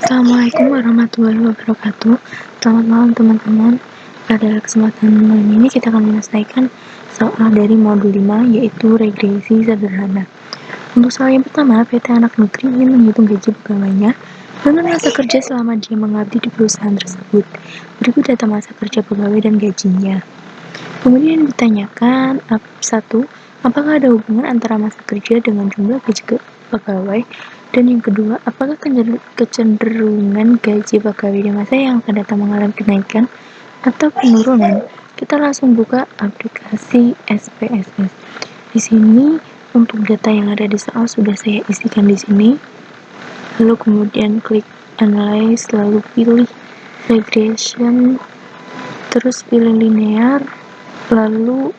Assalamualaikum warahmatullahi wabarakatuh. Selamat malam teman-teman. Pada kesempatan malam ini kita akan menyelesaikan soal dari modul 5 yaitu regresi sederhana. Untuk soal yang pertama, PT Anak Negeri ingin menghitung gaji pegawainya dengan masa kerja selama dia mengabdi di perusahaan tersebut. Berikut data masa kerja pegawai dan gajinya. Kemudian ditanyakan 1. Apakah ada hubungan antara masa kerja dengan jumlah gaji pegawai? Dan yang kedua, apakah kecenderungan gaji pegawai di masa yang akan datang mengalami kenaikan atau penurunan? Kita langsung buka aplikasi SPSS. Di sini untuk data yang ada di soal sudah saya isikan di sini. Lalu kemudian klik analyze, lalu pilih regression, terus pilih linear, lalu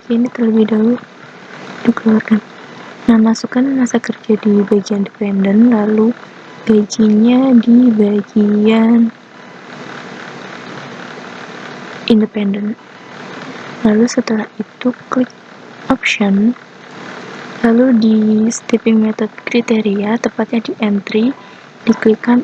ini terlebih dahulu dikeluarkan. Nah, masukkan masa kerja di bagian dependen, lalu gajinya di bagian independen. Lalu setelah itu klik option, lalu di stepping method kriteria, tepatnya di entry, diisikan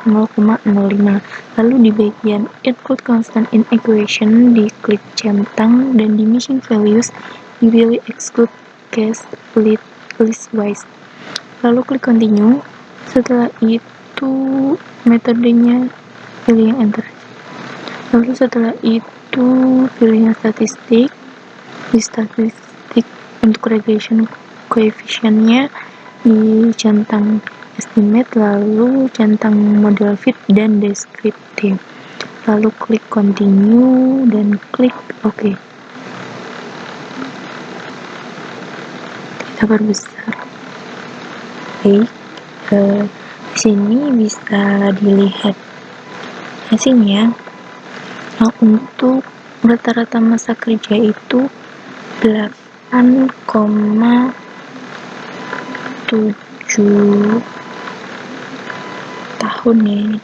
0,05. Lalu di bagian include constant in equation, diklik centang, dan di missing values dipilih exclude case list-wise. Lalu klik continue. Setelah itu metodenya pilih yang enter. Lalu setelah itu pilih yang statistik. Di statistik untuk regression coefficient-nya dicentang estimate, lalu centang model fit dan deskriptif. Lalu klik continue dan klik OK. Kita perbesar. Baik, di sini bisa dilihat hasilnya. Nah, untuk rata-rata masa kerja itu 8,7 tahun ya.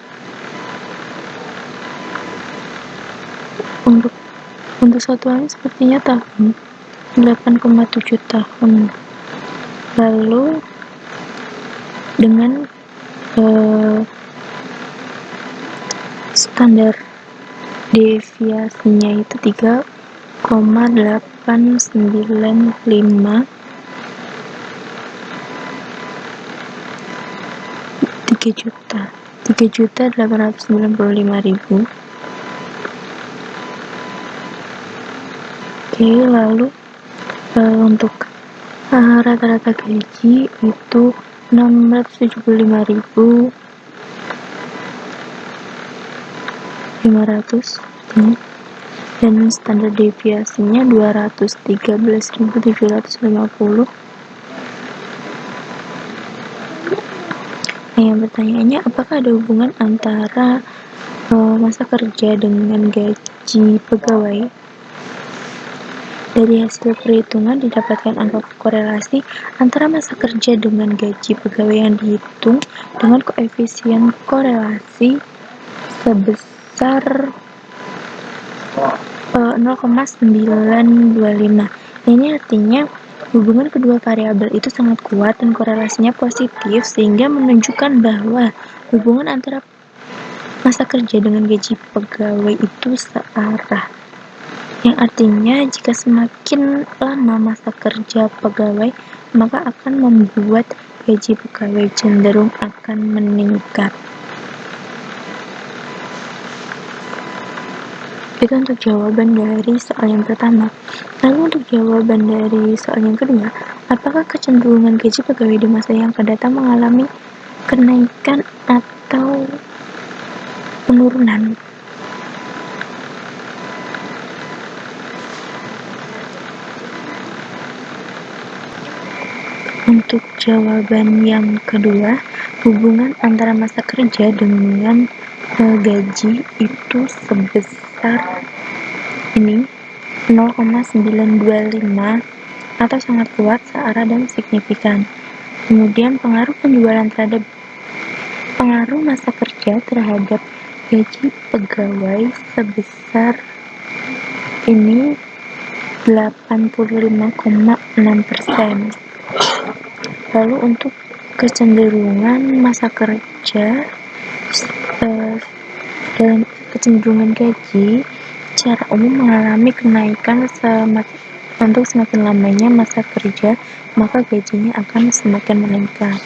Untuk satuannya sepertinya tahun, 8,7 tahun. Lalu dengan standar deviasinya itu 3,895, 3.895.000. Oke, lalu untuk rata-rata gaji itu 675.500 dan standar deviasinya 213.750. Nah, yang pertanyaannya, apakah ada hubungan antara masa kerja dengan gaji pegawai? Dari hasil perhitungan didapatkan angka korelasi antara masa kerja dengan gaji pegawai yang dihitung dengan koefisien korelasi sebesar 0,925. Ini artinya hubungan kedua variabel itu sangat kuat dan korelasinya positif, sehingga menunjukkan bahwa hubungan antara masa kerja dengan gaji pegawai itu searah. Yang artinya jika semakin lama masa kerja pegawai, maka akan membuat gaji pegawai cenderung akan meningkat. Itu untuk jawaban dari soal yang pertama. Lalu untuk jawaban dari soal yang kedua, apakah kecenderungan gaji pegawai di masa yang akan datang mengalami kenaikan atau penurunan? Untuk jawaban yang kedua, hubungan antara masa kerja dengan gaji itu sebesar 0,925 atau sangat kuat, searah dan signifikan. Kemudian pengaruh masa kerja terhadap gaji pegawai sebesar 85,6%. Lalu untuk kecenderungan masa kerja bekerja, dalam kecenderungan gaji secara umum mengalami kenaikan untuk semakin lamanya masa kerja, maka gajinya akan semakin meningkat.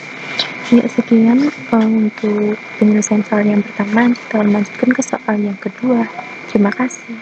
Ya, sekian untuk penyelesaian soal yang pertama. Kita lanjutkan ke soal yang kedua. Terima kasih.